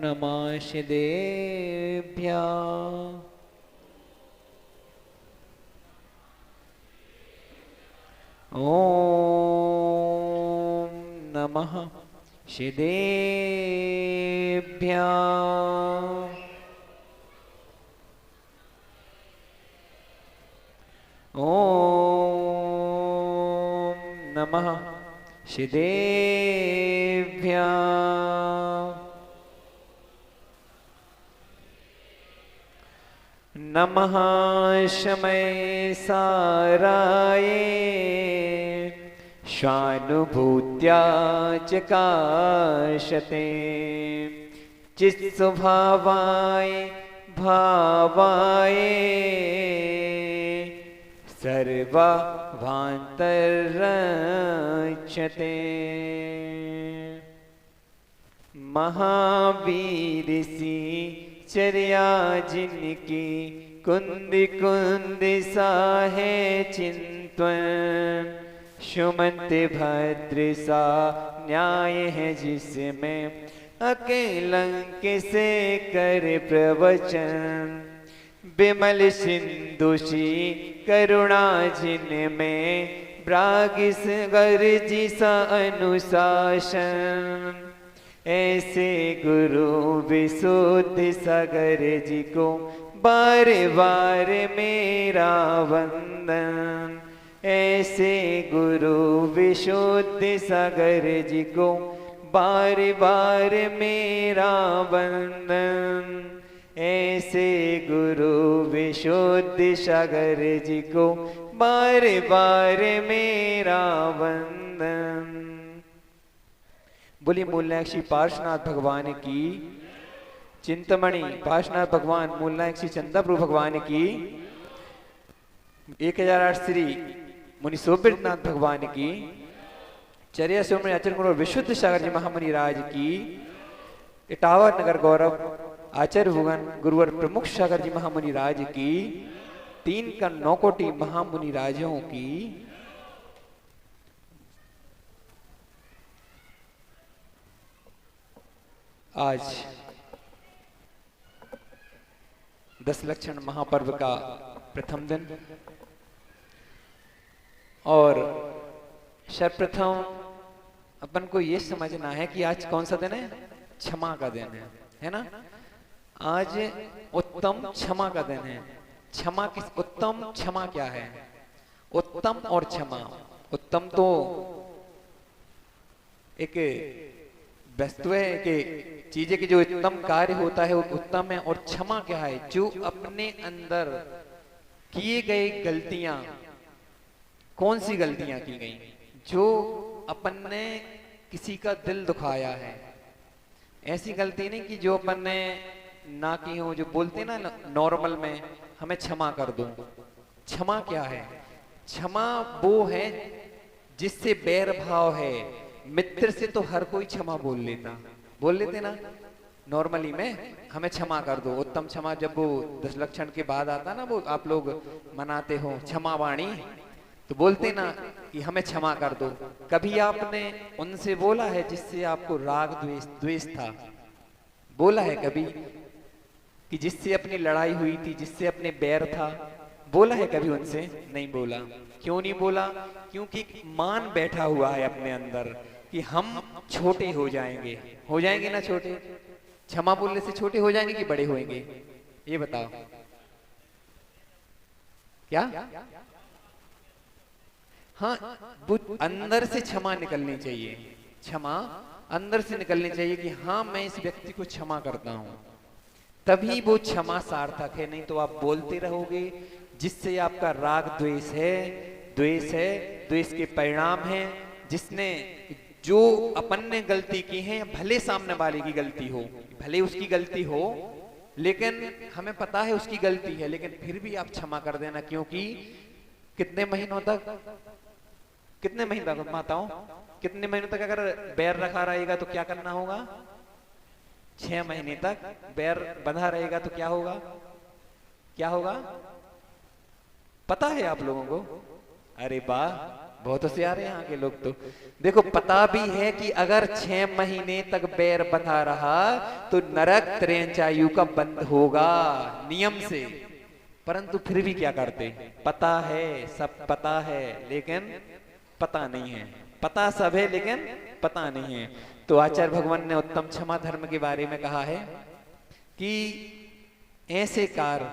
नमः ॐ नमः शिदेभ्यः ॐ नमः शिदेभ्यः नमः शमय साराय स्वानुभूत्या चकाशते चित्स्वभावाय भावाय सर्वभान्तरक्षते महावीर सी चर्या जिनकी कुंद कुंद सा है चिंतन सुमंत भद्र सा न्याय है जिसमें अकेलंक से कर प्रवचन विमल सिंधुषी करुणा जिनमें ब्रागिस गर्जी सा अनुशासन ऐसे गुरु विशुद्ध सागर जी को बार बार मेरा वंदन ऐसे गुरु विशुद्ध सागर जी को बार बार मेरा वंदन ऐसे गुरु विशुद्ध सागर जी को बार बार मेरा वंदन। बोली मूलनायक पार्श्वनाथ भगवान की, चिंतमणि पार्श्वनाथ भगवान मूलनायक चंदाप्रभु भगवान की, 1008 श्री मुनि सोबृतनाथ भगवान की, चर्या सोमनी आचार्य गुरु विशुद्ध सागर जी महामुनि राज की, इटावा नगर गौरव आचार्य भुवन गुरुवर प्रमुख सागर जी महामुनि राज की, 3 का 9 कोटि महामुनि राजों की, आज 10 लक्षण महापर्व का प्रथम दिन और सर्वप्रथम अपन को ये समझना है कि आज कौन सा दिन है? क्षमा का दिन है ना। आज उत्तम क्षमा का दिन है। क्षमा किस उत्तम क्षमा क्या है? उत्तम और क्षमा। उत्तम तो एक वस्तु है कि चीजें की जो उत्तम कार्य होता है वो उत्तम है, और क्षमा क्या है? जो अपने अंदर किए गए गलतियां, कौन सी गलतियां की गई? जो अपन ने किसी का दिल दुखाया है, ऐसी गलती नहीं कि जो अपन ने ना की हो, जो बोलते ना नॉर्मल में हमें क्षमा कर दो। क्षमा क्या है? क्षमा वो है जिससे बैर भाव है। मित्र से तो हर कोई क्षमा बोल लेते ना नॉर्मली में, हमें क्षमा कर दो। उत्तम क्षमा जब वो 10 लक्षण के बाद आता ना, वो आप लोग मनाते हो क्षमा वाणी, तो बोलते ना कि हमें क्षमा कर दो। कभी आपने उनसे बोला है जिससे आपको राग द्वेष था? बोला है कभी? कि जिससे अपनी लड़ाई हुई थी, जिससे अपने बैर था, बोला है कभी उनसे? नहीं बोला। क्यों नहीं बोला? क्योंकि मान बैठा हुआ है अपने अंदर कि हम छोटे हो जाएंगे ना छोटे? क्षमा बोलने से छोटे हो जाएंगे कि बड़े होंगे? ये बताओ। क्या? हाँ, वो अंदर से क्षमा निकलनी चाहिए। क्षमा अंदर से निकलनी चाहिए कि हाँ, मैं इस व्यक्ति को क्षमा करता हूं, तभी वो क्षमा सार्थक है। नहीं तो आप बोलते रहोगे जिससे आपका राग द्वेष है, द्वेष के परिणाम है। जिसने जो अपन ने गलती की है, भले सामने वाले की गलती हो, भले उसकी गलती हो, लेकिन हमें पता है उसकी गलती है, लेकिन फिर भी आप क्षमा कर देना। क्योंकि कितने महीनों तक माताओं, कितने महीनों तक अगर बैर रखा रहेगा तो क्या करना होगा? 6 महीने तक बैर बंधा रहेगा तो क्या होगा? पता है आप लोगों को? अरे वाह, बहुत होशियार है यहाँ के लोग तो। देखो पता भी है कि अगर 6 महीने तक बैर बंधा रहा तो नरक त्रयंचायु का बंद होगा नियम से, परंतु फिर भी क्या करते, पता है, सब पता है लेकिन पता नहीं है, पता सब है लेकिन पता नहीं है। तो आचार्य भगवान ने उत्तम क्षमा धर्म के बारे में कहा है कि ऐसे कार्य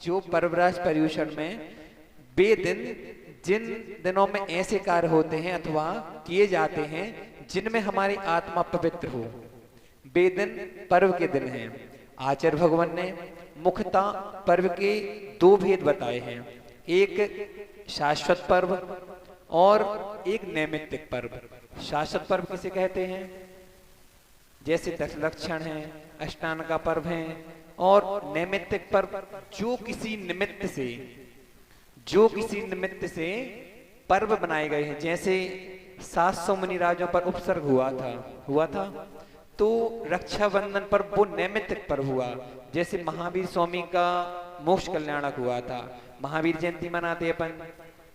जो परवराज पर्यूषण में बेदिन, जिन दिनों में ऐसे कार्य होते हैं अथवा किए जाते हैं जिनमें हमारी आत्मा पवित्र हो, बेदिन पर्व के दिन हैं। आचार्य भगवान ने मुख्यता पर्व के 2 भेद बताए हैं, एक शाश्वत पर्व और एक नैमित्तिक पर्व। शाश्वत पर्व किसे कहते हैं, जैसे दशलक्षण है, अष्टांग का पर्व है, और नैमित्तिक पर्व जो किसी निमित्त से पर्व बनाए गए हैं। जैसे 700 मुनि राजों पर उपसर्ग हुआ था तो रक्षाबंधन पर वो नैमित्तिक पर्व हुआ। जैसे महावीर स्वामी का मोक्ष कल्याणक हुआ था, महावीर जयंती मनाते अपन,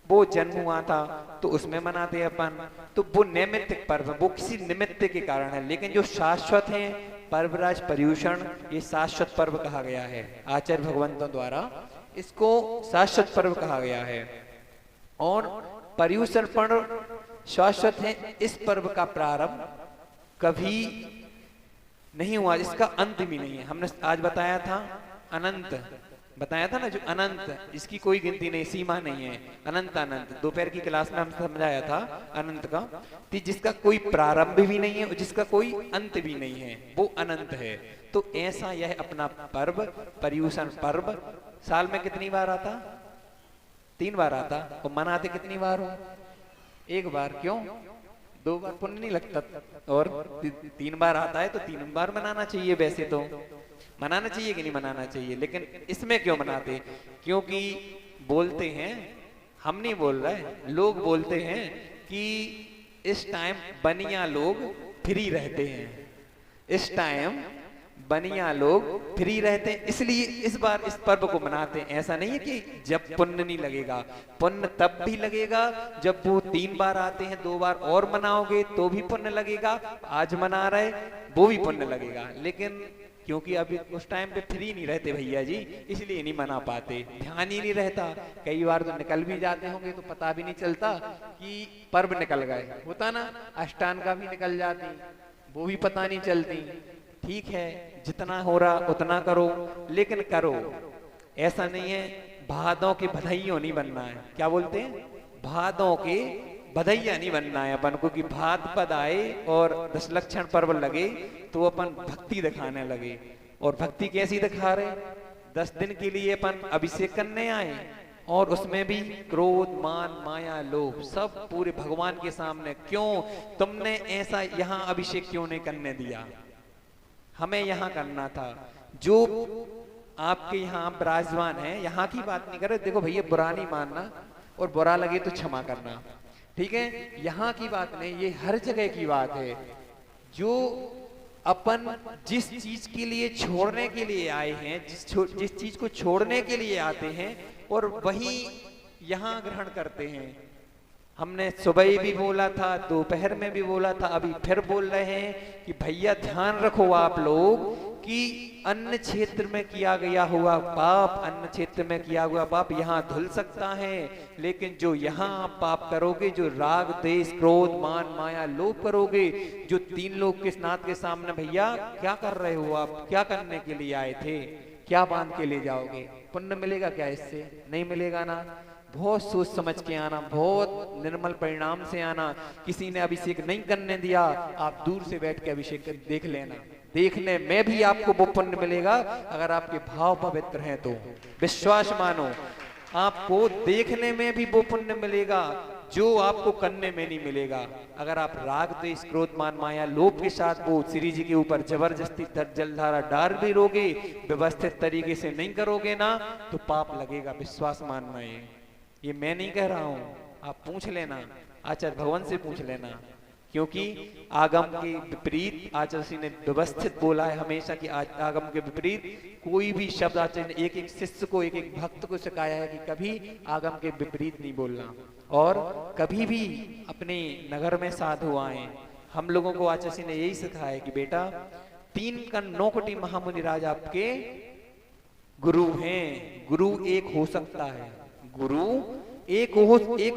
वो जन्म हुआ था तो उसमें मनाते अपन, तो वो नैमित्तिक पर्व, वो किसी निमित्त के कारण है। लेकिन जो शाश्वत है पर्वराज पर्यूषण, ये शाश्वत पर्व कहा गया है आचार्य भगवंतों द्वारा, इसको शाश्वत पर्व कहा गया है। और पर्यूषण पर्व शाश्वत है, इस पर्व का प्रारंभ कभी नहीं हुआ, इसका अंत भी नहीं है। हमने आज बताया था अनंत, बताया था ना, जो अनंत, इसकी कोई गिनती नहीं, सीमा नहीं है, अनंत अनंत। दोपहर की क्लास में हम समझाया था अनंत का, जिसका कोई प्रारंभ भी नहीं है और जिसका कोई अंत भी नहीं है, वो अनंत है। तो ऐसा यह अपना पर्व पर्यूषण पर्व साल में कितनी बार आता, 3 बार आता, और मनाते कितनी बार हो, 1 बार। क्यों, 2 बार पुण्य नहीं लगता, और 3 बार आता है तो 3 बार मनाना चाहिए। वैसे तो मनाना चाहिए कि नहीं मनाना चाहिए, लेकिन इसमें क्यों मनाते, क्योंकि बोलते हैं, हम नहीं बोल रहे, लोग बोलते हैं कि इस टाइम बनिया लोग फ्री रहते हैं, इस टाइम बनिया लोग फ्री रहते हैं, इसलिए इस बार इस पर्व को मनाते हैं। ऐसा नहीं है कि जब पुण्य नहीं लगेगा, पुण्य तब भी लगेगा जब वो 3 बार आते हैं, 2 बार और मनाओगे तो भी पुण्य लगेगा, आज मना रहे वो भी पुण्य लगेगा। लेकिन क्योंकि अभी उस टाइम पे फ्री नहीं रहते भैया जी, इसलिए नहीं मना पाते, ध्यान ही नहीं रहता। कई बार तो निकल भी जाते होंगे तो पता भी नहीं चलता कि पर्व निकल गए, होता ना, अष्टांग का भी निकल जाती, वो भी पता नहीं चलती। ठीक है, जितना हो रहा उतना करो, लेकिन करो, ऐसा नहीं है भादों के बधाइयों नहीं बनना है। क्या बोलते हैं, भादों के बधैया नहीं बनना है अपन को, कि भाद पद आए और दशलक्षण पर्व लगे तो अपन भक्ति दिखाने लगे। और भक्ति कैसी दिखा रहे, 10 दिन के लिए अपन अभिषेक करने आए, और उसमें भी क्रोध मान माया लोभ सब पूरे भगवान के सामने। क्यों तुमने ऐसा यहाँ अभिषेक क्यों नहीं करने दिया, हमें यहाँ करना था। जो आपके यहाँ विराजमान है, यहाँ की बात नहीं कर रहे, देखो भैया बुरा नहीं मानना, और बुरा लगे तो क्षमा करना, ठीक है, यहाँ की बात नहीं, ये हर जगह की बात है। जो अपन जिस चीज के लिए छोड़ने के लिए आए हैं, जिस चीज को छोड़ने के लिए आते हैं, और वही यहाँ ग्रहण करते हैं। हमने सुबह भी बोला था, दोपहर में भी बोला था, अभी फिर बोल रहे हैं कि भैया ध्यान रखो आप लोग कि अन्य क्षेत्र में किया गया हुआ पाप, अन्य क्षेत्र में किया हुआ पाप यहाँ धुल सकता है, लेकिन जो यहाँ आप पाप करोगे, जो राग देश क्रोध मान माया लोभ करोगे, जो 3 लोग के नाथ के सामने, भैया क्या कर रहे हो आप, क्या करने के लिए आए थे, क्या बांध के ले जाओगे, पुण्य मिलेगा क्या इससे, नहीं मिलेगा ना। बहुत सोच समझ के आना, बहुत निर्मल परिणाम से आना। किसी ने अभिषेक नहीं करने दिया, आप दूर से बैठ के अभिषेक देख लेना, देखने में भी आपको वो पुण्य मिलेगा अगर आपके भाव पवित्र हैं तो। विश्वास मानो, आपको देखने में भी वो पुण्य मिलेगा जो आपको करने में नहीं मिलेगा। अगर आप राग द्वेष क्रोध मान माया लोभ के साथ वो श्री जी के ऊपर जबरदस्ती जलधारा डाल भी रोगे, व्यवस्थित तरीके से नहीं करोगे ना, तो पाप लगेगा। विश्वास मानना, ये मैं नहीं कह रहा हूं, आप पूछ लेना, आचार्य भगवान से पूछ लेना क्योंकि आगम के विपरीत आचार्य श्री ने व्यवस्थित बोला है हमेशा कि आगम के विपरीत कोई भी शब्द आचार्य ने एक एक शिष्य को, एक एक भक्त को सिखाया है कि कभी आगम के विपरीत नहीं बोलना। और कभी भी अपने नगर में साधु आए, हम लोगों को आचार्य श्री ने यही सिखाया है कि बेटा 3 का 9 कोटि महामुनि राज आपके गुरु हैं। गुरु एक हो सकता है, गुरु एक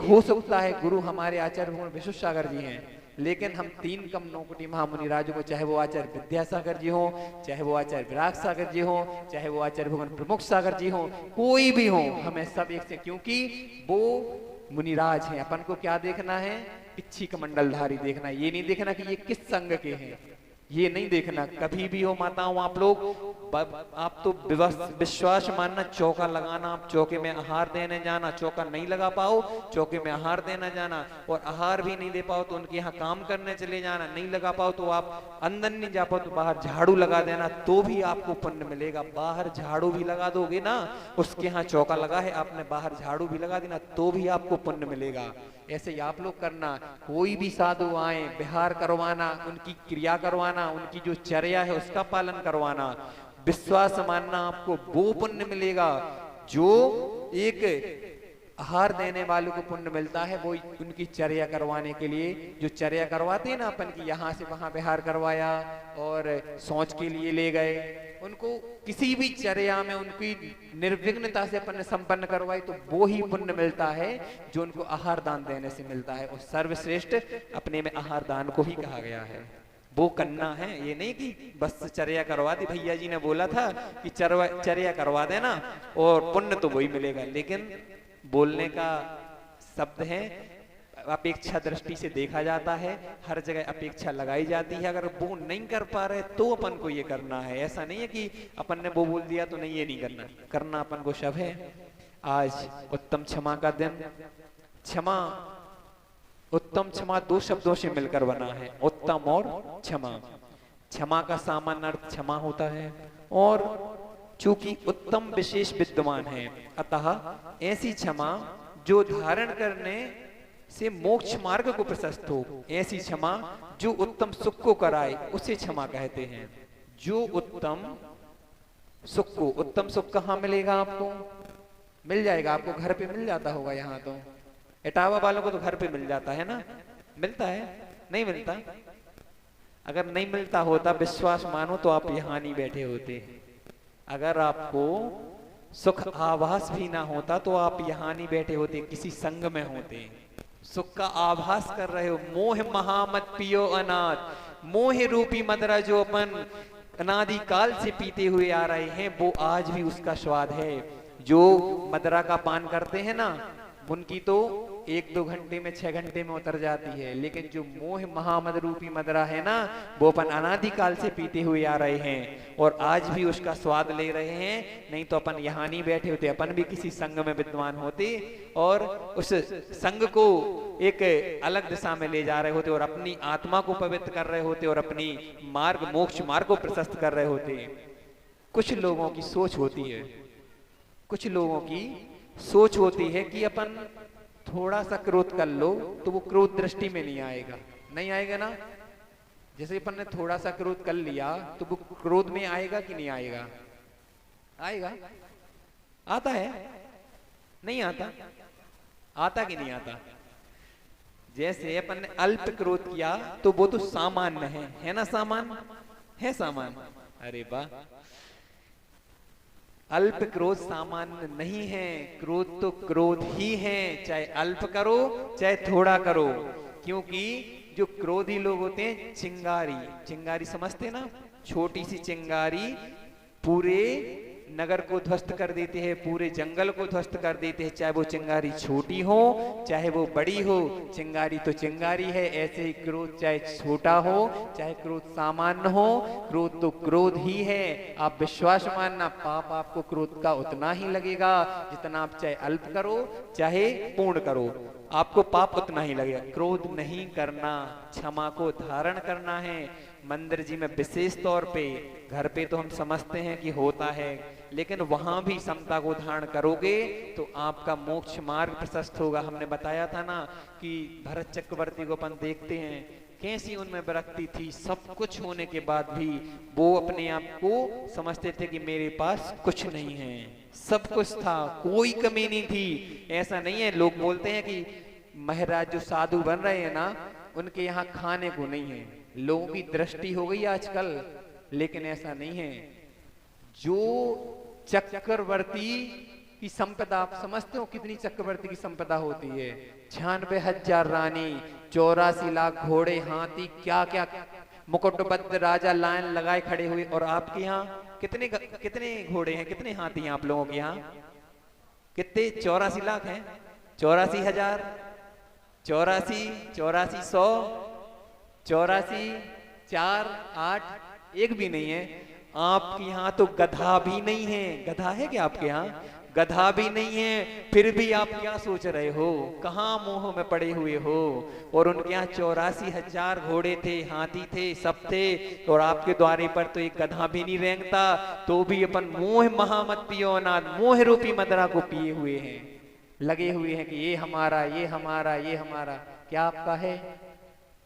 हो सकता है। गुरु हमारे आचार्य भगवान विश्वसागर जी हैं, लेकिन हम 3 कम 9 कोटि महामुनि राजों को, चाहे वो आचार्य विद्यासागर जी हो, चाहे वो आचार्य विराग सागर जी हो, चाहे वो आचार्य भगवान प्रमुख सागर जी हो, कोई भी हो, हमें सब एक से, क्योंकि वो मुनिराज हैं। अपन को क्या देखना है? पिच्छी कमंडलधारी देखना है। ये नहीं देखना कि ये किस संग के हैं, ये नहीं देखना। कभी भी हो माताओं, आप लोग आप तो विश्वास मानना, चौका लगाना, आप चौके में आहार देने जाना, चौका नहीं लगा पाओ चौके में आहार देना जाना, और आहार भी नहीं दे पाओ तो उनके यहाँ काम करने चले जाना, नहीं लगा पाओ तो आप अंदर नहीं जा पाओ तो बाहर झाड़ू लगा देना, तो भी आपको पुण्य मिलेगा। बाहर झाड़ू भी लगा दोगे ना, उसके यहाँ चौका लगा है, आपने बाहर झाड़ू भी लगा देना, तो भी आपको पुण्य मिलेगा। ऐसे ही आप लोग करना। कोई भी साधु आए, विहार करवाना, उनकी क्रिया करवाना, उनकी जो चर्या है उसका पालन करवाना, विश्वास मानना, आपको वो पुण्य मिलेगा जो एक आहार देने वालों को पुण्य मिलता है। वो उनकी चर्या करवाने के लिए, जो चर्या करवाते हैं ना अपन की, यहाँ से वहां विहार करवाया और शौच के लिए ले गए, उनको किसी भी चर्या में उनकी निर्विघ्नता से अपन ने संपन्न करवाई, तो वो ही पुण्य मिलता है जो उनको आहार दान देने से मिलता है। और सर्वश्रेष्ठ अपने में आहार दान को ही कहा गया है, वो करना है। ये नहीं कि बस चर्या करवा दी, भैया जी ने बोला था कि चर्या करवा देना और पुण्य तो वही मिलेगा, लेकिन बोलने का शब्द है, अपेक्षा दृष्टि से देखा जाता है, हर जगह अपेक्षा लगाई जाती है। अगर वो नहीं कर पा रहे तो अपन को ये करना है। ऐसा नहीं है कि अपन ने वो बोल दिया तो नहीं, ये नहीं करना, करना अपन को सब है। आज उत्तम क्षमा का दिन। क्षमा, उत्तम क्षमा 2 शब्दों से मिलकर बना है, उत्तम और क्षमा। क्षमा का सामान्य अर्थ क्षमा होता है, और चूंकि उत्तम विशेष विद्यमान है, अतः ऐसी क्षमा जो धारण करने से मोक्ष मार्ग को प्रशस्त हो, ऐसी क्षमा जो उत्तम सुख को कराए, उसे क्षमा कहते हैं। जो उत्तम सुख को, उत्तम सुख कहाँ मिलेगा आपको? मिल जाएगा, आपको घर पे मिल जाता होगा। यहाँ तो इटावा वालों को तो घर पे मिल जाता है ना, मिलता है? नहीं मिलता? अगर नहीं मिलता होता, विश्वास मानो, तो आप यहाँ नहीं बैठे होते। अगर आपको सुख आभास भी ना होता तो आप यहाँ नहीं बैठे होते, किसी संग में होते। सुख का आभास कर रहे हो। मोह महामत पियो अनाथ, मोह रूपी मदरा जो अपन अनादि काल से पीते हुए आ रहे हैं, वो आज भी उसका स्वाद है। जो मदरा का पान करते हैं ना, उनकी तो 1-2 घंटे में, 6 घंटे में उतर जाती है, लेकिन जो मोह महामद रूपी मदरा है ना, वो अपन अनादि काल से पीते हुए आ रहे हैं और आज भी उसका स्वाद ले रहे हैं। नहीं तो अपन यहाँ नहीं बैठे होते, अपन भी किसी संग में विद्वान होते और उस संग को एक अलग दिशा में ले जा रहे होते और अपनी आत्मा को पवित्र कर रहे होते और अपनी मार्ग, मोक्ष मार्ग को प्रशस्त कर रहे होते। कुछ लोगों की सोच होती है, कुछ लोगों की सोच होती है कि अपन थोड़ा सा क्रोध कर लो तो वो क्रोध दृष्टि में नहीं आएगा। नहीं आएगा ना? जैसे अपन ने थोड़ा सा क्रोध कर लिया तो वो क्रोध में आएगा कि नहीं आएगा? आएगा। आता है? नहीं आता? आता कि नहीं आता? जैसे अपन ने अल्प क्रोध किया तो वो तो सामान्य है ना? सामान्य है, सामान्य। अरे वाह, अल्प क्रोध सामान्य नहीं है। क्रोध तो क्रोध ही है, चाहे अल्प करो चाहे थोड़ा करो। क्योंकि जो क्रोधी लोग होते हैं, चिंगारी, चिंगारी समझते ना, छोटी सी चिंगारी पूरे नगर को ध्वस्त कर देते हैं, पूरे जंगल को ध्वस्त कर देते हैं। चाहे वो चिंगारी छोटी हो चाहे वो बड़ी हो, चिंगारी तो चिंगारी है। ऐसे ही क्रोध चाहे छोटा हो चाहे क्रोध सामान्य हो, क्रोध तो क्रोध ही है। आप विश्वास मानना, पाप आपको क्रोध का उतना ही लगेगा जितना आप चाहे अल्प करो चाहे पूर्ण करो, आपको पाप उतना ही लगेगा। क्रोध नहीं करना, क्षमा को धारण करना है। मंदिर जी में विशेष तौर पे, घर पे तो हम समझते हैं कि होता है, लेकिन वहां भी समता को धारण करोगे तो आपका मोक्ष मार्ग प्रशस्त होगा। हमने बताया था ना कि भरत चक्रवर्ती को अपन देखते हैं कैसी उनमें विरक्ति थी, सब कुछ होने के बाद भी वो अपने आप को समझते थे कि मेरे पास कुछ नहीं है, सब कुछ था, कोई कमी नहीं थी। ऐसा नहीं है, लोग बोलते हैं कि महाराज जो साधु बन रहे हैं ना उनके यहाँ खाने को नहीं है, लोगों की दृष्टि हो गई आजकल, लेकिन ऐसा नहीं है। जो चक्रवर्ती की संपदा, आप समझते हो कितनी चक्रवर्ती की संपदा होती है? 96,000 रानी, 84 लाख घोड़े, हाथी, क्या क्या मुकुटबद्ध राजा लाइन लगाए खड़े हुए। और आपके यहाँ कितने घोड़े हैं, कितने हाथी हैं आप लोगों के यहाँ? कितने? 84 लाख हैं, 84,000, 84,100, 84, 4, 8, एक भी नहीं है। आपके यहाँ तो गधा भी नहीं है। गधा है क्या आपके यहाँ? गधा भी नहीं है, फिर भी आप क्या सोच रहे हो, कहाँ मोह में पड़े हुए हो? और उनके यहाँ 84,000 घोड़े थे, हाथी थे, सब थे, और आपके द्वारे पर तो एक गधा भी नहीं रेंगता, तो भी अपन मोह महामत पियो नाथ, मोह रूपी मदरा को पिए हुए हैं, लगे हुए हैं कि ये हमारा, ये हमारा, ये हमारा। क्या आपका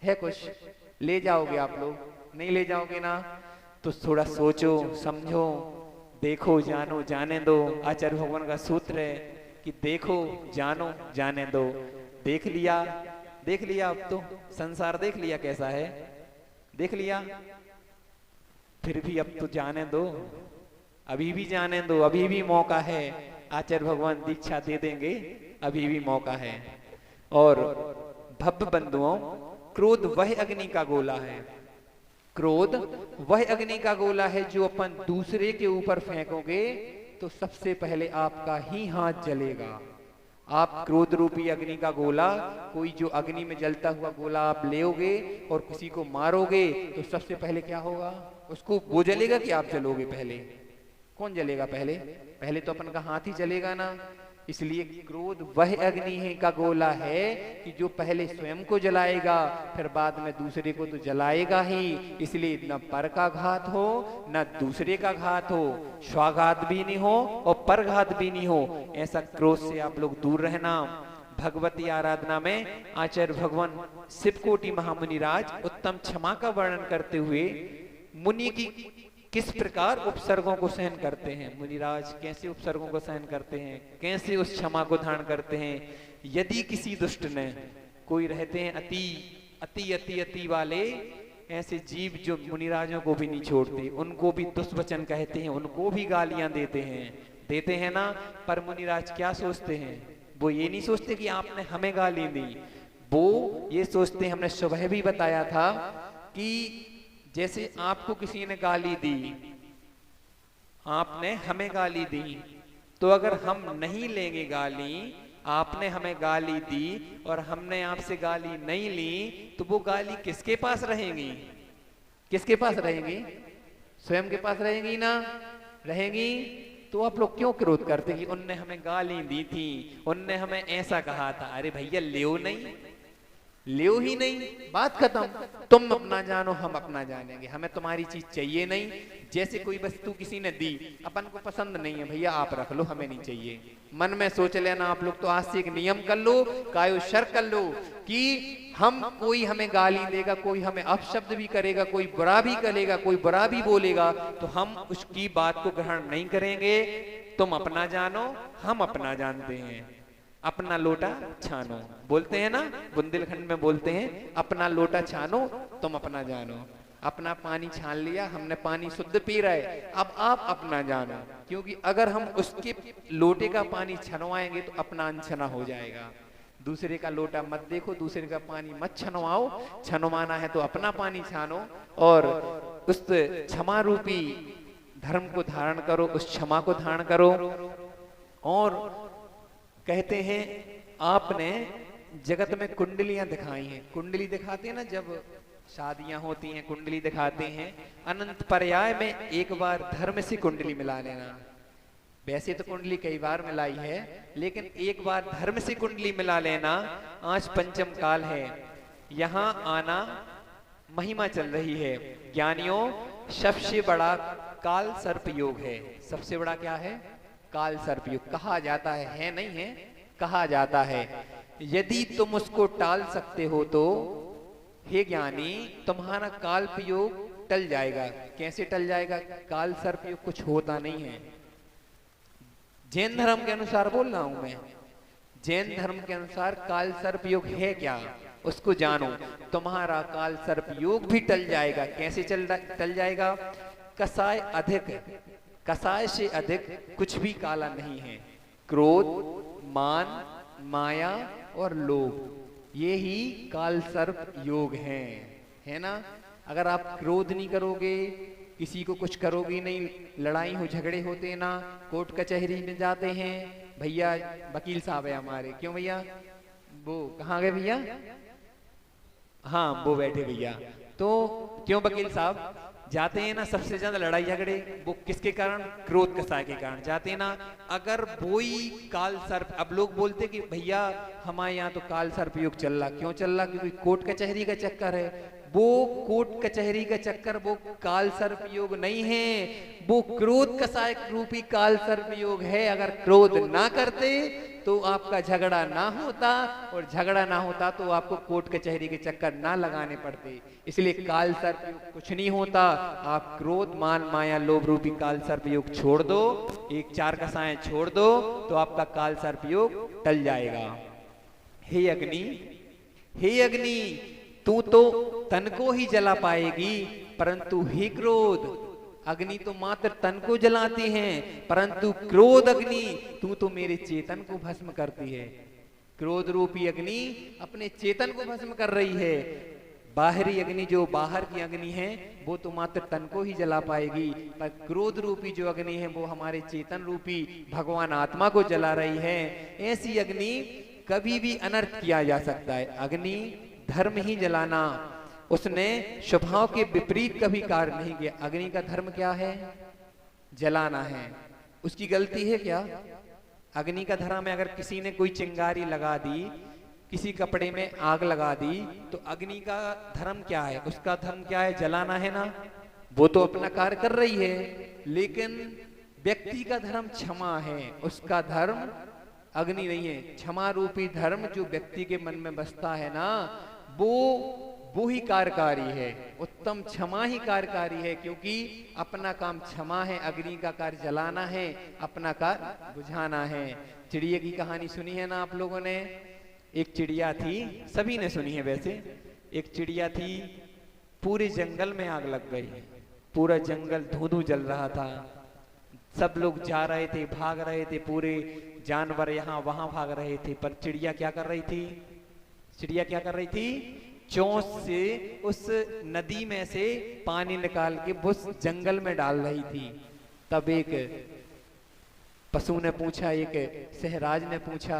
है कुछ? ले जाओगे आप लोग? नहीं ले जाओगे ना, तो थोड़ा सोचो समझो, देखो जानो जाने दो। आचार्य भगवान का सूत्र है कि देखो जानो जाने दो। देख लिया अब तो संसार देख लिया कैसा है, देख लिया, फिर भी अब तो जाने दो, अभी भी जाने दो, अभी भी मौका है। आचार्य भगवान दीक्षा दे देंगे, अभी भी मौका है। और भव्य बंधुओं, क्रोध वह अग्नि का गोला है, क्रोध वह अग्नि का गोला है जो अपन दूसरे के ऊपर फेंकोगे तो सबसे पहले आपका ही हाथ जलेगा। आप क्रोध रूपी अग्नि का गोला, कोई जो अग्नि में जलता हुआ गोला आप लेओगे और किसी को मारोगे तो सबसे पहले क्या होगा? उसको वो जलेगा कि आप जलोगे? पहले कौन जलेगा? पहले तो अपन का हाथ ही जलेगा ना। इसलिए क्रोध वह अग्नि है का गोला है कि जो पहले स्वयं को जलाएगा, फिर बाद में दूसरे को तो जलाएगा ही। इसलिए न पर का घात हो, न दूसरे का घात हो, स्वाघात भी नहीं हो और परघात भी नहीं हो। ऐसा क्रोध से आप लोग दूर रहना। भगवती आराधना में आचार्य भगवान शिवकोटि महामुनि राज उत्तम क्षमा का वर्णन करते हुए मुनि की किस प्रकार उपसर्गों को सहन करते हैं, मुनिराज कैसे उपसर्गों को सहन करते हैं, कैसे उस क्षमा को धारण करते हैं। यदि किसी दुष्ट ने, कोई रहते हैं अति अति अति अति वाले ऐसे जीव जो मुनिराजों को भी नहीं छोड़ते, उनको भी दुष्वचन कहते हैं, उनको भी गालियां देते हैं ना। पर मुनिराज क्या सोचते हैं? वो ये नहीं सोचते कि आपने हमें गाली दी, वो ये सोचते हैं, हमने सुबह भी बताया था कि जैसे आपको किसी ने गाली दी, आपने हमें गाली दी, तो अगर हम नहीं लेंगे गाली, आपने हमें गाली दी और हमने आपसे गाली नहीं ली, तो वो गाली किसके पास रहेंगी? किसके पास रहेंगी? स्वयं के पास रहेंगी ना, रहेंगी। तो आप लोग क्यों क्रोध करते कि उनने हमें गाली दी थी, उनने हमें ऐसा कहा था? अरे भैया लियो नहीं, लियो ही नहीं, बात खत्म। तुम अपना जानो, हम अपना जानेंगे, हमें तुम्हारी चीज चाहिए नहीं। जैसे कोई वस्तु किसी ने दी, अपन को पसंद नहीं है, भैया आप रख लो, हमें नहीं चाहिए। मन में सोच लेना आप लोग, तो आज से एक नियम कर लो, कायो शर कर लो कि हम, कोई हमें गाली देगा, कोई हमें अपशब्द भी करेगा, कोई बुरा भी करेगा, कोई बुरा भी बोलेगा, तो हम उसकी बात को ग्रहण नहीं करेंगे। तुम अपना जानो, हम अपना जानते हैं। अपना लोटा छानो, बोलते हैं ना, बुंदेलखंड में बोलते हैं, अपना लोटा छानो, तुम अपना जानो। अपना पानी छान लिया, हमने पानी शुद्ध पी रहे, अब आप अपना जानो। क्योंकि अगर हम उसके लोटे का पानी छनवाएंगे तो अपना अनछना हो जाएगा। दूसरे का लोटा मत देखो, दूसरे का पानी मत छनवाओ, छनवाना है तो अपना पानी छानो और उस क्षमा रूपी धर्म को धारण करो, उस क्षमा को धारण करो। और कहते हैं आपने जगत में कुंडलियां दिखाई हैं, कुंडली दिखाते हैं ना, जब शादियां होती हैं कुंडली दिखाते हैं। अनंत पर्याय में एक बार धर्म से कुंडली मिला लेना। वैसे तो कुंडली कई बार मिलाई है, लेकिन एक बार धर्म से कुंडली मिला लेना। आज पंचम काल है, यहाँ आना महिमा चल रही है। ज्ञानियों, सबसे बड़ा काल सर्प योग है। सबसे बड़ा क्या है? काल सर्प योग। कहा जाता है नहीं है, कहा जाता है यदि तुम उसको टाल सकते हो तो हे ज्ञानी तुम्हारा काल्प योग टल जाएगा। कैसे टल जाएगा? काल सर्प योग कुछ होता नहीं है। जैन धर्म के अनुसार बोल रहा हूं मैं, जैन धर्म के अनुसार काल सर्प योग है क्या, उसको जानो। तुम्हारा काल सर्प योग भी टल जाएगा। कैसे टल जाएगा? कसाय अधिक, कसाय से अधिक कुछ भी काला नहीं है। क्रोध, मान, माया और लोभ, ये ही काल सर्प योग है ना। अगर आप क्रोध नहीं करोगे, किसी को कुछ करोगे नहीं, लड़ाई हो झगड़े होते ना, कोर्ट कचहरी में जाते हैं। भैया वकील साहब है हमारे, क्यों भैया? वो कहाँ गए भैया? हाँ वो बैठे भैया। तो क्यों वकील साहब जाते हैं ना, सबसे ज्यादा लड़ाई झगड़े वो किसके कारण? क्रोध कसाय के कारण जाते हैं ना। अगर वो ही काल सर्प, अब लोग बोलते कि भैया हमारे यहाँ तो काल सर्प योग चल रहा, क्यों चल रहा? क्योंकि कोर्ट कचहरी का चक्कर है। वो कोर्ट कचहरी का चक्कर वो काल सर्प योग नहीं है, वो क्रोध कसाय रूपी काल सर्प योग है। अगर क्रोध ना करते तो आपका झगड़ा ना होता, और झगड़ा ना होता तो आपको कोर्ट कचहरी के चक्कर ना लगाने पड़ते। इसलिए काल सर्प योग कुछ नहीं होता। आप क्रोध, मान, माया, लोभ रूपी काल सर्प योग छोड़ दो, एक चार कसाएं छोड़ दो, तो आपका काल सर्प योग टल जाएगा। हे अग्नि, हे अग्नि, तू तो तन को ही जला पाएगी, परंतु हे क्रोध, अग्नि तो मात्र तन को जलाती है, परंतु क्रोध अग्नि तू तो मेरे चेतन को भस्म करती है। क्रोध रूपी अग्नि अपने चेतन को भस्म कर रही है। बाहरी अग्नि, जो बाहर की अग्नि है, वो तो मात्र तन को ही जला पाएगी, पर क्रोध रूपी जो अग्नि है वो हमारे चेतन रूपी भगवान आत्मा को जला रही है। ऐसी अग्नि कभी भी अनर्थ किया जा सकता है। अग्नि धर्म ही जलाना, उसने स्वभाव के विपरीत कभी कार्य नहीं किया। अग्नि का धर्म क्या है? जलाना है। उसकी गलती है क्या? अग्नि का धर्म है, अगर किसी ने कोई चिंगारी लगा दी, किसी कपड़े में आग लगा दी, तो अग्नि का धर्म क्या है? उसका धर्म क्या है? जलाना है ना। वो तो अपना कार्य कर रही है, लेकिन व्यक्ति का धर्म क्षमा है, उसका धर्म अग्नि नहीं है। क्षमा रूपी धर्म जो व्यक्ति के मन में बसता है ना, वो ही कार्यकारी है। उत्तम क्षमा ही कार्यकारी है, क्योंकि अपना काम क्षमा है, अग्नि का कार्य जलाना है, अपना कार्य बुझाना है। चिड़िया की कहानी सुनी है ना आप लोगों ने? एक चिड़िया थी, सभी ने सुनी है वैसे। एक चिड़िया थी, पूरे जंगल में आग लग गई, पूरा जंगल धू धू जल रहा था, सब लोग जा रहे थे, भाग रहे थे, पूरे जानवर यहाँ वहां भाग रहे थे, पर चिड़िया क्या कर रही थी? चिड़िया क्या कर रही थी? चोंच से उस नदी में से पानी निकाल के उस जंगल में डाल रही थी। तब एक पशु ने पूछा, एक सहराज ने पूछा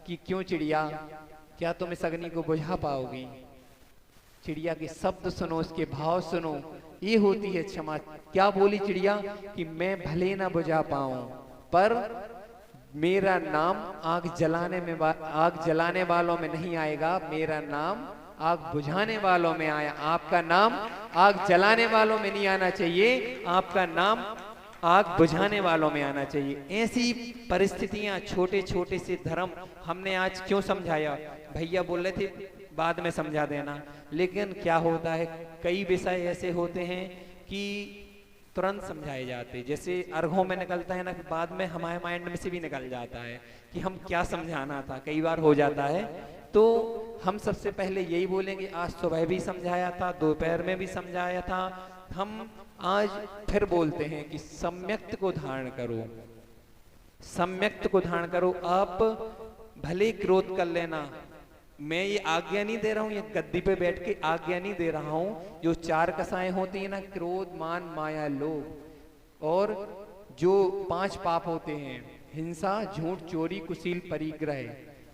कि क्यों चिड़िया, क्या तुम इस अग्नि को बुझा पाओगी? चिड़िया के शब्द सुनो, उसके भाव सुनो, ये होती है क्षमा। क्या बोली चिड़िया? कि मैं भले ना बुझा पाऊं, पर मेरा नाम आग जलाने वालों में नहीं आएगा, मेरा नाम आग बुझाने वालों में आया। आपका नाम आग जलाने वालों में नहीं आना चाहिए, आपका नाम आग बुझाने वालों में आना चाहिए। ऐसी परिस्थितियां, छोटे छोटे से धर्म हमने आज क्यों समझाया? भैया बोल रहे थे बाद में समझा देना, लेकिन क्या होता है, कई विषय ऐसे होते हैं कि तुरंत समझाए जाते, जैसे अर्घों में निकलता है ना, बाद में हमारे माइंड में से भी निकल जाता है कि हम क्या समझाना था, कई बार हो जाता है। तो हम सबसे पहले यही बोलेंगे, आज सुबह भी समझाया था, दोपहर में भी समझाया था, हम आज फिर बोलते हैं कि सम्यक्त को धारण करो, सम्यक्त को धारण करो। आप भले क्रोध कर लेना, मैं ये आज्ञा नहीं दे रहा हूं, ये गद्दी पे बैठ के आज्ञा नहीं दे रहा हूं। जो चार कसाएं होती है ना, क्रोध, मान, माया, लोभ, और जो 5 पाप होते हैं, हिंसा, झूठ, चोरी, कुशील, परिग्रह,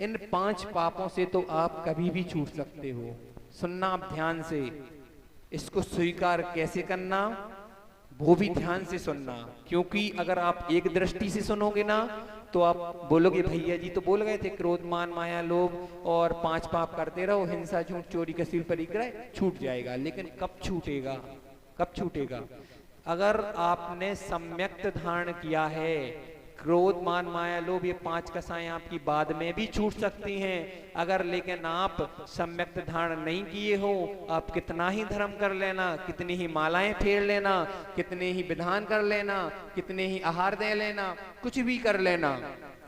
इन 5 पापों से तो आप कभी भी छूट सकते हो। सुनना आप ध्यान से, इसको स्वीकार कैसे करना वो भी ध्यान से सुनना, क्योंकि अगर आप एक दृष्टि से सुनोगे ना तो आप बोलोगे भैया जी तो बोल गए थे क्रोध, मान, माया, लोभ और 5 पाप करते रहो, हिंसा, झूठ, चोरी, कुशील, परिग्रह, छूट जाएगा। लेकिन कब छूटेगा? कब छूटेगा? अगर आपने सम्यक्त धारण किया है, क्रोध मान माया लोभ ये 5 कसाएं आपकी बाद में भी छूट सकती हैं। अगर लेकिन आप सम्यक्त धारण नहीं किए हो, आप कितना ही धर्म कर लेना, कितनी ही मालाएं फेर लेना, कितने ही विधान कर लेना, कितने ही आहार दे लेना, कुछ भी कर लेना,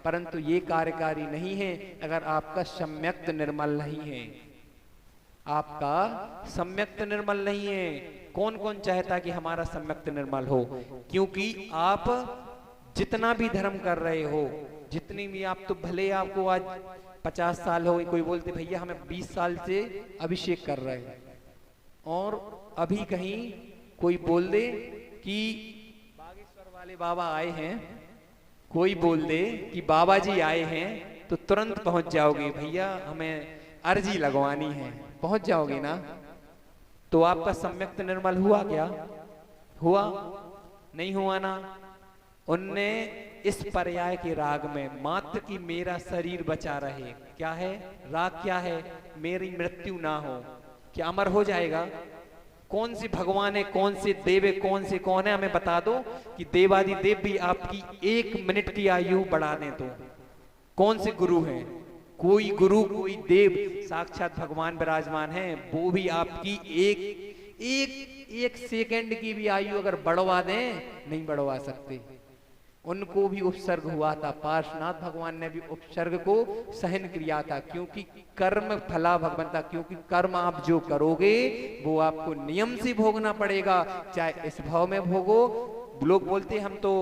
परंतु ये कार्यकारी नहीं है अगर आपका सम्यक्त निर्मल नहीं है। आपका सम्यक्त निर्मल नहीं है। कौन कौन चाहता कि हमारा सम्यक्त निर्मल हो? क्योंकि आप जितना भी धर्म कर रहे हो, जितनी भी आप, तो भले आपको आज 50 साल हो, कोई बोलते भैया हमें 20 साल से अभिषेक कर रहे हैं, और अभी कहीं कोई बोल दे कि बागेश्वर वाले बाबा आए हैं, कोई बोल दे कि बाबा जी आए हैं, तो तुरंत पहुंच जाओगे, भैया हमें अर्जी लगवानी है, पहुंच जाओगे ना। तो आपका सम्यक्त निर्मल हुआ क्या? हुआ नहीं हुआ ना। उनने इस पर्याय के राग में मात्र कि मेरा शरीर बचा रहे, क्या है राग, क्या है? मेरी मृत्यु ना हो। क्या अमर हो जाएगा? कौन सी भगवान है, कौन से देव है, कौन से कौन है? हमें बता दो कि देवादि देव भी आपकी 1 मिनट की आयु बढ़ा दें तो कौन से गुरु हैं? कोई गुरु, कोई देव, साक्षात भगवान विराजमान हैं, वो भी आपकी एक सेकंड की भी आयु अगर बढ़वा दें, नहीं बढ़वा सकते। उनको भी उपसर्ग हुआ था, पार्श्वनाथ भगवान ने भी उपसर्ग को सहन किया था, क्योंकि कर्म फला भगवंता, क्योंकि कर्म आप जो करोगे वो आपको नियम से भोगना पड़ेगा, चाहे इस भाव में भोगो। लोग बोलते हम तो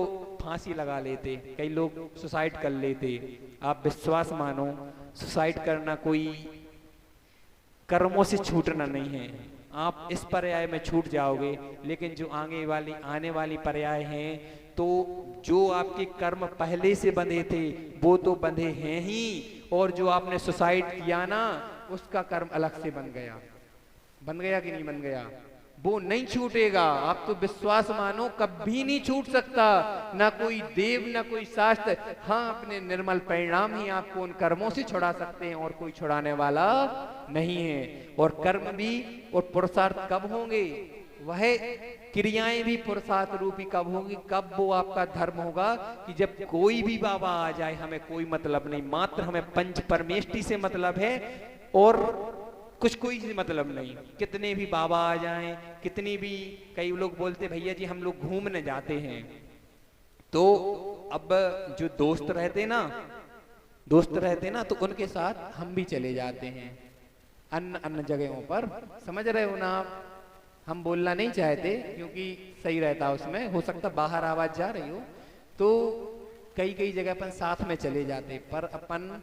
फांसी लगा लेते, कई लोग सुसाइड कर लेते। आप विश्वास मानो, सुसाइड करना कोई कर्मों से छूटना नहीं है। आप इस पर्याय में छूट जाओगे, लेकिन जो आने वाली पर्याय हैं, तो जो आपके कर्म पहले से बंधे थे वो तो बंधे हैं ही, और जो आपने सुसाइड किया ना, उसका कर्म अलग से बन गया कि नहीं बन गया? वो नहीं छूटेगा। आप तो विश्वास मानो, कभी नहीं छूट सकता, ना कोई देव ना कोई शास्त्र। हाँ, अपने निर्मल परिणाम ही आपको उन कर्मों से छुड़ा सकते हैं, और कोई छुड़ाने वाला नहीं है। और कर्म भी और पुरुषार्थ कब होंगे? वह क्रियाएं भी पुरुषार्थ रूपी कब होंगी? कब वो आपका धर्म होगा कि जब कोई भी बाबा आ जाए, हमें कोई मतलब नहीं, मात्र हमें पंच परमेष्टि से मतलब है, और कुछ कोई से मतलब नहीं। कितने भी बाबा आ जाएं, कितनी भी, कई लोग बोलते भैया जी हम लोग घूमने जाते हैं, तो अब जो दोस्त रहते ना, तो उनके साथ हम भी चले जाते हैं अन्य जगहों पर, समझ रहे हो ना आप? हम बोलना नहीं चाहते क्योंकि सही रहता उसमें, हो सकता बाहर आवाज जा रही हो, तो कई जगह अपन साथ में चले जाते, पर अपन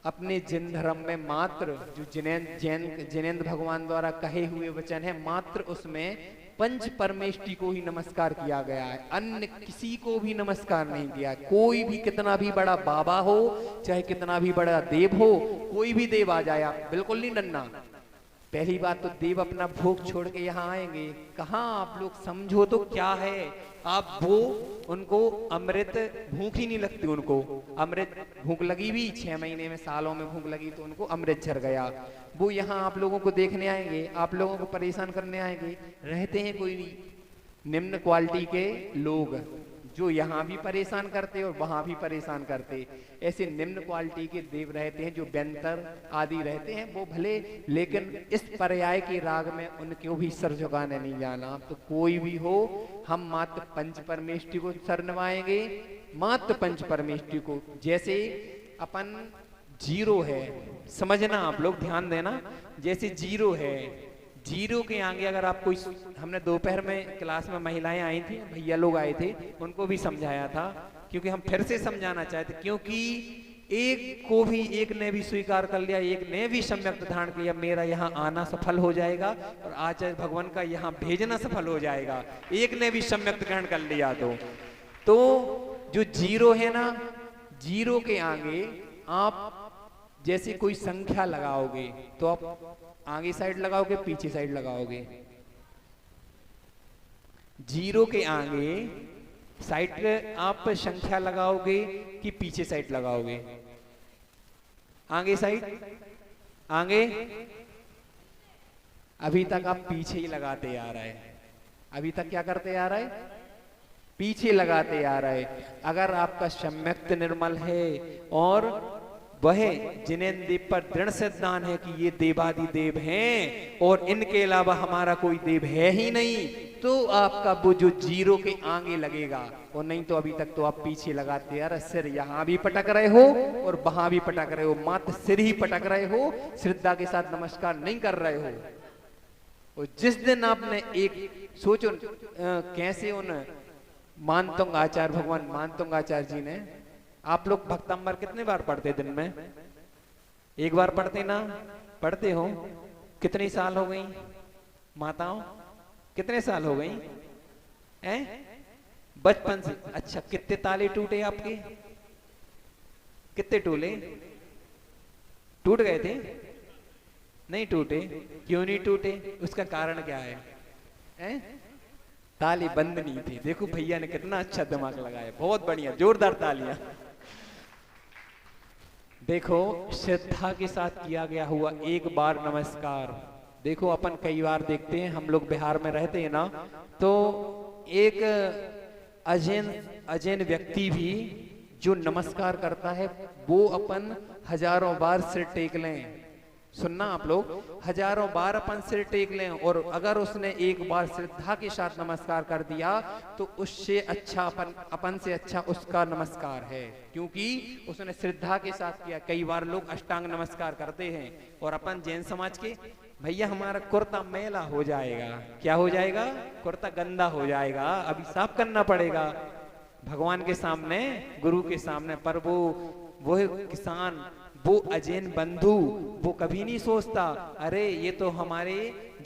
अपने जिन धर्म में मात्र जो जिनेंद्र भगवान द्वारा कहे हुए वचन है, मात्र उसमें पंच परमेष्टि को ही नमस्कार किया गया है, अन्य किसी को भी नमस्कार नहीं किया। कोई भी कितना भी बड़ा बाबा हो, चाहे कितना भी बड़ा देव हो, कोई भी देव आ जाए, आप बिल्कुल नहीं डरना। पहली बात तो देव अपना भोग छोड़ के यहाँ आएंगे कहाँ? आप लोग समझो तो क्या है, आप वो उनको अमृत भूख ही नहीं लगती, उनको अमृत भूख लगी भी 6 महीने में, सालों में भूख लगी तो उनको अमृत झर गया। वो यहाँ आप लोगों को देखने आएंगे, आप लोगों को परेशान करने आएंगे। रहते हैं कोई निम्न क्वालिटी के लोग जो यहाँ भी परेशान करते और वहां भी परेशान करते, ऐसे निम्न क्वालिटी के देव रहते हैं जो व्यंतर आदि रहते हैं, वो भले, लेकिन इस पर्याय के राग में उनको भी सर झुकाने नहीं जाना। तो कोई भी हो, हम मात्र पंच परमेष्टि को सर नवाएंगे, मात्र पंच परमेष्टि को। जैसे अपन जीरो है, समझना आप लोग, ध्यान देना, जैसे जीरो है, जीरो के आगे अगर आप कोई, हमने दोपहर में क्लास में महिलाएं आई थी, भैया लोग आए थे, उनको भी समझाया था, क्योंकि हम फिर से समझाना चाहते, क्योंकि एक ने भी स्वीकार कर लिया, एक ने भी सम्यक धारण किया, मेरा यहाँ आना सफल हो जाएगा और आचार्य भगवान का यहाँ भेजना सफल हो जाएगा, एक ने भी सम्यक ग्रहण कर लिया। तो जो जीरो है ना, जीरो के आगे आप जैसे कोई संख्या लगाओगे, तो आप आगे साइड लगाओगे, पीछे साइड लगाओगे? जीरो के आगे साइड आप संख्या लगाओगे कि पीछे साइड लगाओगे? आगे साइड, आगे। अभी तक आप पीछे ही लगाते आ रहे हैं, अभी तक क्या करते आ रहे, पीछे लगाते आ रहे। अगर आपका सम्यक्त निर्मल है और वह जिनेन्द्र देव पर दृढ़ सिद्धांत है कि ये देवादिदेव हैं और इनके अलावा हमारा कोई देव है ही नहीं, तो आपका वो जो जीरो के आगे लगेगा। और नहीं तो अभी तक तो आप पीछे लगाते यार, सिर यहाँ भी पटक रहे हो और वहां भी पटक रहे हो, मात्र सिर ही पटक रहे हो, श्रद्धा के साथ नमस्कार नहीं कर रहे हो। और जिस दिन आपने एक सोचो कैसे उन मानतंग आचार्य, भगवान मानतंग आचार्य जी ने, आप लोग भक्तंबर कितने बार पढ़ते दिन में? एक बार पढ़ते ना? पढ़ते हो? कितनी साल हो गई माताओं, कितने साल हो गई हैं? बचपन से। अच्छा, कितने ताले टूटे आपके? कितने टूटे? टूट गए थे? नहीं टूटे? क्यों नहीं टूटे? उसका कारण क्या है? हैं? ताली बंद नहीं थी। देखो भैया ने कितना अच्छा दिमाग लगाया, बहुत बढ़िया, जोरदार तालियां। देखो श्रद्धा के साथ किया गया हुआ एक बार नमस्कार। देखो अपन कई बार देखते हैं, हम लोग बिहार में रहते हैं ना, तो एक अजैन व्यक्ति भी जो नमस्कार करता है वो अपन हजारों बार सिर टेक लें। सुनना आप लोग, हजारों बार अपन सिर टेक लें, और अगर उसने एक बार श्रद्धा के साथ नमस्कार कर दिया तो उससे अच्छा अपन से अच्छा उसका नमस्कार है, क्योंकि उसने श्रद्धा के साथ किया। कई बार लोग अष्टांग नमस्कार करते हैं और अपन जैन समाज के, भैया हमारा कुर्ता मैला हो जाएगा। क्या हो जाएगा? कुर्ता गंदा हो जाएगा, अभी साफ करना पड़ेगा भगवान के सामने, गुरु के सामने। पर वो किसान, वो अजैन बंधु, वो कभी नहीं सोचता अरे ये तो हमारे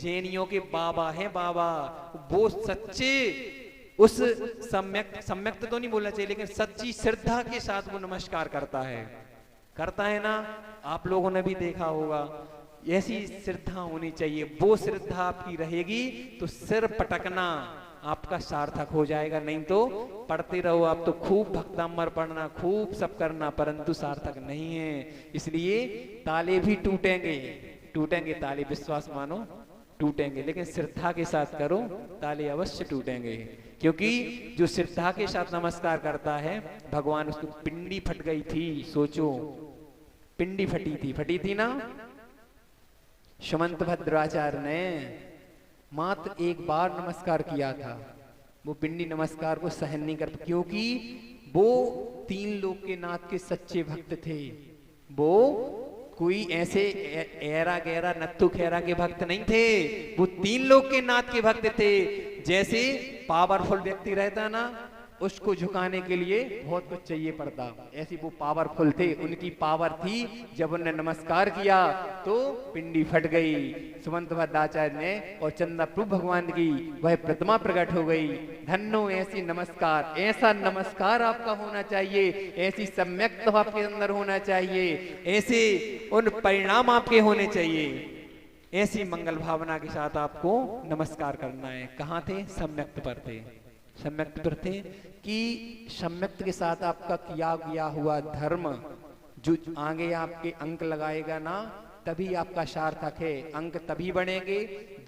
जैनियों के बाबा हैं बाबा। वो सच्चे उस सम्यक्त तो नहीं बोलना चाहिए, लेकिन सच्ची श्रद्धा के साथ वो नमस्कार करता है ना। आप लोगों ने भी देखा होगा, ऐसी श्रद्धा होनी चाहिए। वो श्रद्धा आपकी रहेगी तो सिर पटकना आपका सार्थक हो जाएगा। नहीं तो पढ़ते रहो आप तो खूब भक्तांबर पढ़ना, खूब सब करना, परंतु सार्थक नहीं है। इसलिए ताले भी टूटेंगे ताले, विश्वास मानो टूटेंगे, लेकिन श्रद्धा के साथ करो ताले अवश्य टूटेंगे। क्योंकि जो श्रद्धा के साथ नमस्कार करता है भगवान, उसको पिंडी फट गई थी, सोचो पिंडी फटी थी ना। सुमंत भद्राचार्य ने मात्र एक बार नमस्कार किया था, वो पिंडी नमस्कार को सहन नहीं कर, क्योंकि वो तीन लोक के नाथ के सच्चे भक्त थे। वो कोई ऐसे ऐरा गैरा नत्थु खैरा के भक्त नहीं थे, वो तीन लोक के नाथ के भक्त थे। जैसे पावरफुल व्यक्ति रहता ना, उसको झुकाने के लिए बहुत कुछ चाहिए पड़ता, ऐसी वो पावरफुल थे, उनकी पावर थी। जब उन्होंने नमस्कार किया तो पिंडी फट गई। सुमंत भद्राचार्य ने और चंद्रप्रभु भगवान की वह प्रतिमा प्रकट हो गई। धन्नो ऐसी नमस्कार, ऐसा नमस्कार आपका होना चाहिए, ऐसी सम्यक्त आपके अंदर होना चाहिए, ऐसे उन परिणाम आपके होने चाहिए, ऐसी मंगल भावना के साथ आपको नमस्कार करना है। कहाँ थे? सम्यक्त पर थे। सम्यक्त पर थे कि सम्यक्त के साथ आपका किया गया हुआ धर्म जो आगे आपके अंक लगाएगा ना, तभी आपका सार्थक है। अंक तभी बनेंगे,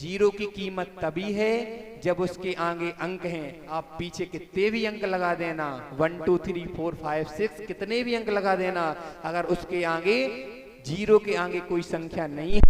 जीरो की कीमत तभी है जब उसके आगे अंक हैं। आप पीछे कितने भी अंक लगा देना, 1 2 3 4 5 6 कितने भी अंक लगा देना, अगर उसके आगे जीरो के आगे कोई संख्या नहीं है,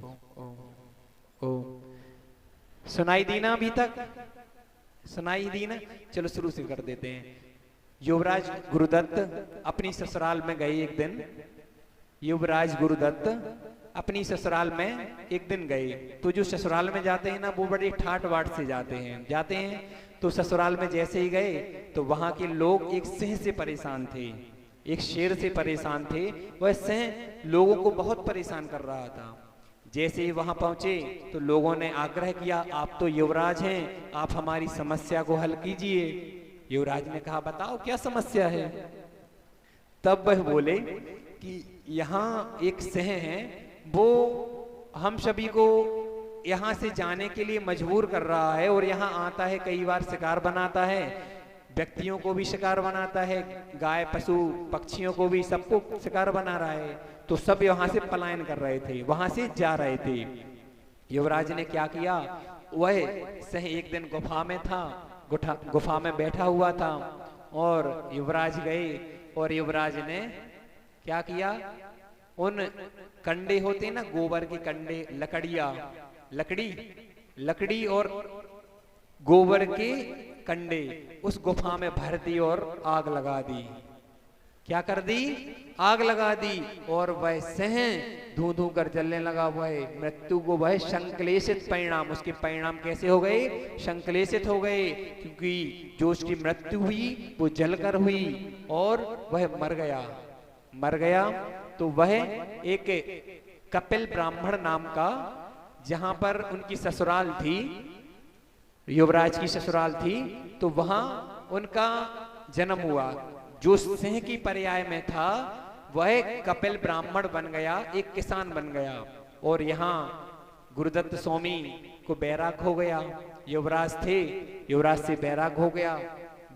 ओ ओ सुनाई दी ना? अभी तक सुनाई दी ना? चलो शुरू से कर देते हैं। युवराज गुरुदत्त अपनी ससुराल में गए एक दिन। युवराज गुरुदत्त अपनी ससुराल में एक दिन गए। तो जो ससुराल में जाते हैं ना, वो बड़े ठाट बाट से जाते हैं। तो ससुराल में जैसे ही गए तो वहां के लोग एक सिंह से परेशान थे, एक शेर से परेशान थे। वह सिंह लोगों को बहुत परेशान कर रहा था। जैसे ही वहां पहुंचे तो लोगों ने आग्रह किया, आप तो युवराज हैं, आप हमारी समस्या को हल कीजिए। युवराज ने कहा, बताओ क्या समस्या है। तब वह बोले कि यहाँ एक सिंह है, वो हम सभी को यहाँ से जाने के लिए मजबूर कर रहा है, और यहाँ आता है, कई बार शिकार बनाता है, व्यक्तियों को भी शिकार बनाता है, गाय पशु पक्षियों को भी, सबको शिकार बना रहा है। तो सब वहां से पलायन कर रहे थे, वहां से जा रहे थे। युवराज ने क्या किया, वह सिंह एक दिन गुफा में था, गुफा में बैठा हुआ था, और युवराज गए और युवराज ने क्या किया, उन कंडे होते ना, गोबर के कंडे, लकड़ी और गोबर के कंडे उस गुफा में भर दी और आग लगा दी। क्या कर दी, आग लगा दी। और वह सिंह धू धू कर जलने लगा। वह मृत्यु को, वह संक्लेशित परिणाम, उसके परिणाम कैसे हो गए, संक्लेशित हो गए, क्योंकि जो उसकी मृत्यु हुई वो जलकर हुई और वह मर गया। तो वह एक कपिल ब्राह्मण नाम का, जहां पर उनकी ससुराल थी, युवराज की ससुराल थी, तो वहां उनका जन्म हुआ। जो सिंह की पर्याय में था वह कपिल ब्राह्मण बन गया, एक किसान बन गया। और यहाँ गुरुदत्त स्वामी को बैराग हो गया। युवराज थे, युवराज से बैराग हो गया।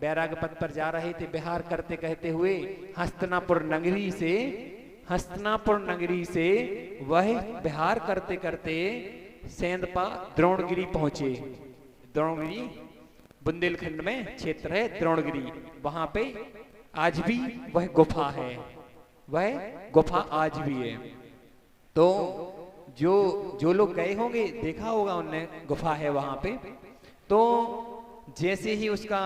बैराग पद पर जा रहे थे विहार करते कहते हुए, हस्तिनापुर नगरी से वह विहार करते करते सेंधपा द्रोणगिरी पहुंचे। द्रोणगिरी बुंदेलखंड में क्षेत्र है द्रोणगिरी, वहां पे आज भी वह गुफा है, वह गुफा आज भी है। तो जो लोग गए होंगे देखा होगा उनने, गुफा है वहां पे। तो जैसे ही उसका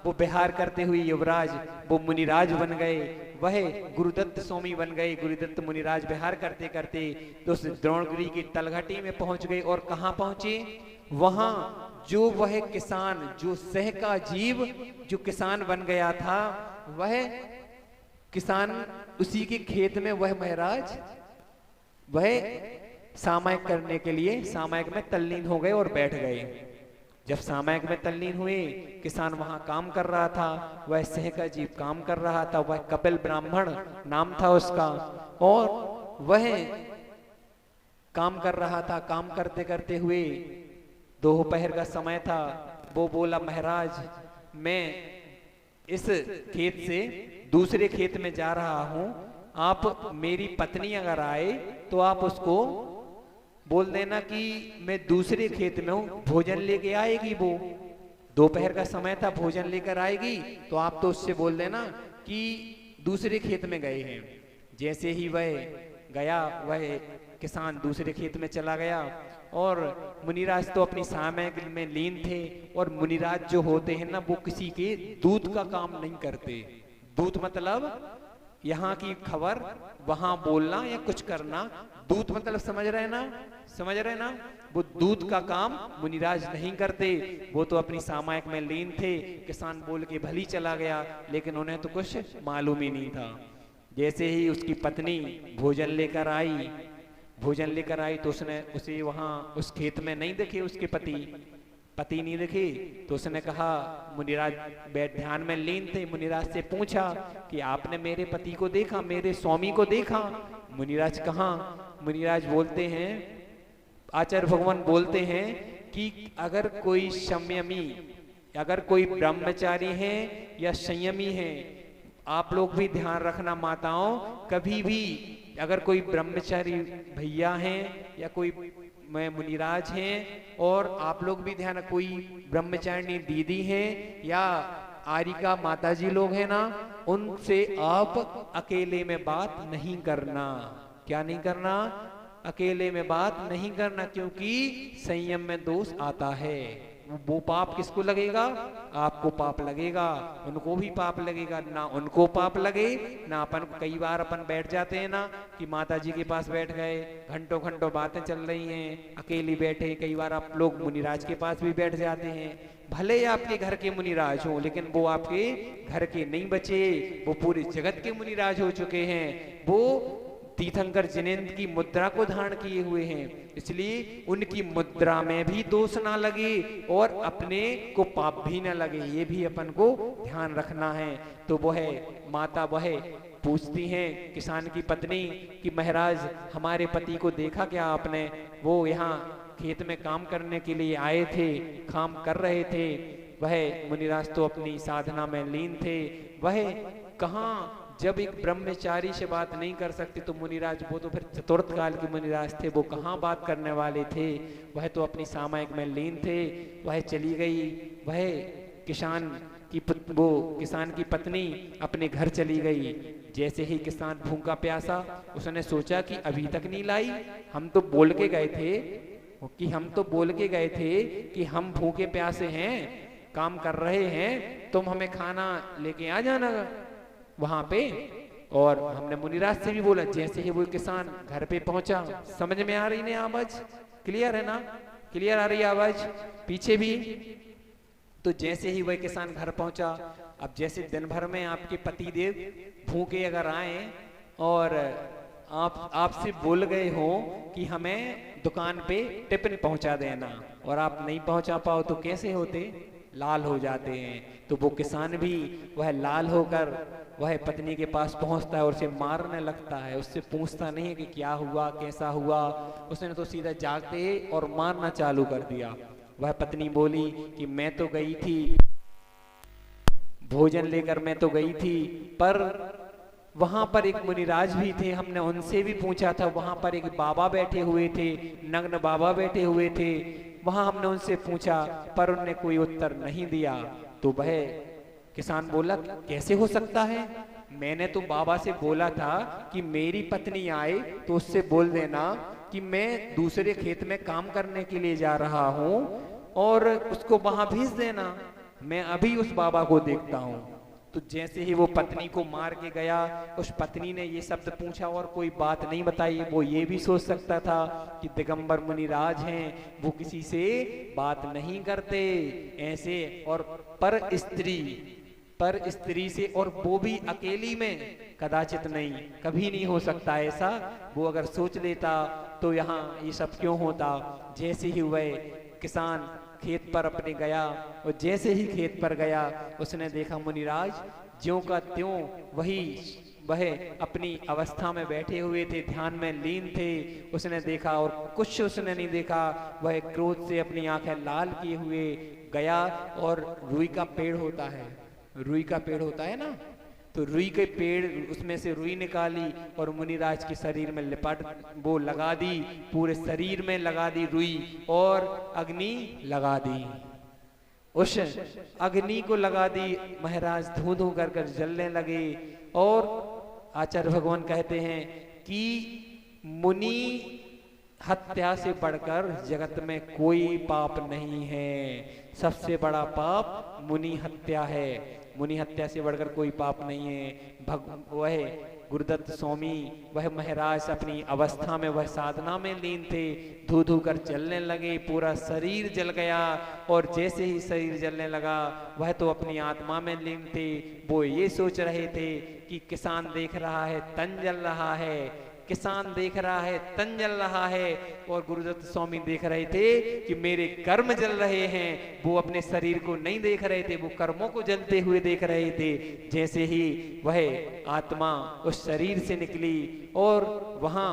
वो विहार करते हुए युवराज वो मुनिराज बन गए, वह गुरुदत्त स्वामी बन गए। गुरुदत्त मुनिराज विहार करते करते तो उस द्रोणगिरी की तलघटी में पहुंच गए। और कहाँ पहुंचे, वहां जो वह किसान, जो सह का जीव जो किसान बन गया था, वह किसान उसी के खेत में वह महाराज वह सामायिक करने के लिए सामायिक में तल्लीन हो गए और बैठ गए। जब सामायिक में तल्लीन हुए, किसान वहां काम कर रहा था, वह सह का जीव काम कर रहा था, वह कपिल ब्राह्मण नाम था उसका, और वह काम कर रहा था। काम करते करते हुए दोपहर का समय था। वो बोला, महाराज मैं इस खेत से दूसरे खेत में जा रहा हूं, आप मेरी पत्नी अगर आए तो आप उसको बोल देना कि मैं दूसरे खेत में हूं, भोजन लेके आएगी। वो दोपहर का समय था, भोजन लेकर आएगी, तो आप तो उससे बोल देना कि दूसरे खेत में गए हैं। जैसे ही वह गया, वह किसान दूसरे खेत में चला गया। और मुनिराज तो अपनी सामग्री में लीन थे। और मुनिराज जो होते हैं ना, वो किसी के दूत का काम नहीं करते। दूत मतलब यहाँ की खबर वहां बोलना या कुछ करना। दूत मतलब समझ रहे ना, वो दूत का काम मुनिराज नहीं करते। वो तो अपनी सामायिक में लीन थे। किसान बोल के भली चला गया, लेकिन उन्हें तो कुछ मालूम ही नहीं था। जैसे ही उसकी पत्नी भोजन लेकर आई तो उसने उसे वहां उस खेत में नहीं देखे, उसके पति नहीं दिखे। तो उसने कहा, मुनिराज बैठ ध्यान में लीन थे, मुनिराज से पूछा कि आपने मेरे पति को देखा, मेरे स्वामी को देखा? मुनिराज कहाँ? मुनिराज बोलते हैं, आचार्य भगवान बोलते हैं कि अगर कोई संयमी, अगर कोई ब्रह्मचारी है या संयमी है, आप लोग भी ध्यान रखना माताओं, कभी भी अगर कोई ब्रह्मचारी भैया हैं या कोई मैं मुनिराज हैं, और आप लोग भी ध्यान, कोई ब्रह्मचारिणी दीदी हैं या आरिका माताजी लोग हैं ना, उनसे आप अकेले में बात नहीं करना। क्या नहीं करना? अकेले में बात नहीं करना, क्योंकि संयम में दोष आता है। वो पाप किसको लगेगा? आपको पाप लगेगा, उनको भी पाप लगेगा। ना उनको पाप लगे ना अपन। कई बार अपन बैठ जाते हैं ना कि माता जी के पास बैठ गए, घंटों घंटों बातें चल रही हैं, अकेली बैठे। कई बार आप लोग मुनिराज के पास भी बैठ जाते हैं, भले ही आपके घर के मुनिराज हो, लेकिन वो आपके घर के नहीं बचे, वो पूरे जगत के मुनिराज हो चुके हैं। वो तीर्थंकर जिनेंद्र की मुद्रा को धारण किए हुए हैं, इसलिए उनकी मुद्रा में भी दोष ना लगे और अपने को पाप भी ना लगे, ये भी अपन को ध्यान रखना है। तो वह माता वह पूछती हैं किसान की पत्नी कि महाराज हमारे पति को देखा क्या आपने? वो यहाँ खेत में काम करने के लिए आए थे, काम कर रहे थे। वह मुनिराज तो अपनी साधना में लीन थे। वह कहाँ, जब एक ब्रह्मचारी से बात नहीं कर सकते तो मुनिराज, वो तो फिर चतुर्थ काल के मुनिराज थे, वो कहाँ बात करने वाले थे? वह तो अपनी सामायिक में लीन थे। वह चली गई। वह किसान की पत्नी अपने घर चली गई। जैसे ही किसान भूखा प्यासा, उसने सोचा कि अभी तक नहीं लाई, हम तो बोल के गए थे कि हम भूखे प्यासे हैं, काम कर रहे हैं, तुम हमें खाना लेके आ जाना वहां पे। और हमने मुनिराज से भी बोला। जैसे ही वो किसान घर पे पहुंचा, समझ में आ रही ना आवाज? क्लियर है ना? क्लियर आ रही है आवाज पीछे भी? तो जैसे ही वह किसान घर पहुंचा, अब जैसे दिन भर में आपके पति देव भूखे अगर आए और आपसे बोल गए हो कि हमें दुकान पे टिफिन पहुंचा देना, और आप नहीं पहुंचा पाओ तो कैसे होते? लाल हो जाते हैं। तो वो किसान भी वह लाल होकर वह पत्नी के पास पहुंचता है और उसे मारने लगता है। उससे पूछता नहीं है कि क्या हुआ, कैसा हुआ, उसने तो सीधा जागते और मारना चालू कर दिया। वह पत्नी बोली कि मैं तो गई थी भोजन लेकर, मैं तो गई थी, पर वहां पर एक मुनिराज भी थे, हमने उनसे भी पूछा था। वहां पर एक बाबा बैठे हुए थे, नग्न बाबा बैठे हुए थे, वहां हमने उनसे पूछा पर उन्होंने कोई उत्तर नहीं दिया। तो वह किसान बोला कैसे हो सकता है? मैंने तो बाबा से बोला था कि मेरी पत्नी आए तो उससे बोल देना कि मैं दूसरे खेत में काम करने के लिए जा रहा हूं और उसको वहां भेज देना, मैं अभी उस बाबा को देखता हूं। तो जैसे ही वो पत्नी को मार के गया, उस पत्नी ने ये शब्द पूछा और कोई बात नहीं बताई। वो ये भी सोच सकता था कि दिगंबर मुनिराज हैं, वो किसी से बात नहीं करते ऐसे, और पर स्त्री से, और वो भी अकेली में, कदाचित नहीं, कभी नहीं हो सकता ऐसा। वो अगर सोच लेता तो यहाँ ये सब क्यों होता। जैसे ही वह किसान खेत पर अपने गया, और जैसे ही खेत पर गया उसने देखा मुनिराज ज्यों का त्यों वह अपनी अवस्था में बैठे हुए थे, ध्यान में लीन थे। उसने देखा और कुछ उसने नहीं देखा, वह क्रोध से अपनी आंखें लाल किए हुए गया और रुई का पेड़ होता है, रुई का पेड़ होता है ना, तो रुई के पेड़, उसमें से रुई निकाली और मुनिराज के शरीर में लिपट वो लगा दी, पूरे शरीर में लगा दी रुई, और अग्नि लगा दी। उस अग्नि को लगा दी, महाराज धू धू कर जलने लगे। और आचार्य भगवान कहते हैं कि मुनि हत्या से बढ़कर जगत में कोई पाप नहीं है, सबसे बड़ा पाप मुनि हत्या है। मुनि हत्या से बढ़कर कोई पाप नहीं है। वह गुरुदत्त स्वामी, वह महाराज अपनी अवस्था में, वह साधना में लीन थे, धू धू कर जलने लगे, पूरा शरीर जल गया। और जैसे ही शरीर जलने लगा, वह तो अपनी आत्मा में लीन थे। वो ये सोच रहे थे कि किसान देख रहा है तन जल रहा है, किसान देख रहा है तन जल रहा है, और गुरुदत्त स्वामी देख रहे थे कि मेरे कर्म जल रहे हैं। वो अपने शरीर को नहीं देख रहे थे, वो कर्मों को जलते हुए देख रहे थे। जैसे ही वह आत्मा उस शरीर से निकली और वहां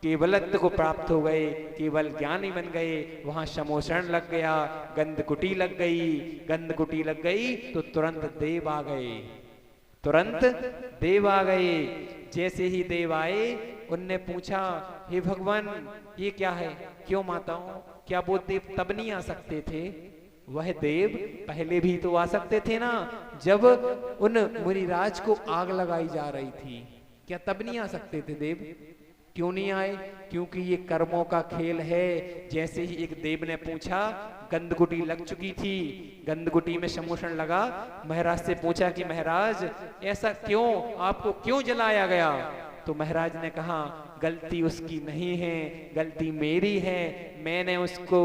केवलत्व को प्राप्त हो गए, केवल ज्ञानी बन गए, वहां समोषण लग गया, गंधकुटी लग गई। गंधकुटी लग गई तो तुरंत देव आ गए, तुरंत देव आ गए। जैसे ही देव आए, उनने पूछा हे भगवान ये क्या है, क्यों माताओं, क्या वो देव तब नहीं आ सकते थे? वह देव पहले भी तो आ सकते थे ना, जब उन मुनिराज को आग लगाई जा रही थी, क्या तब नहीं आ सकते थे देव? क्यों नहीं आए? क्योंकि ये कर्मों का खेल है। जैसे ही एक देव ने पूछा, गंधकुटी लग चुकी थी, गंधकुटी में समोषण लगा, महाराज से पूछा कि महाराज ऐसा क्यों, आपको क्यों जलाया गया? तो महाराज ने कहा गलती उसकी नहीं है, गलती मेरी है। मैंने उसको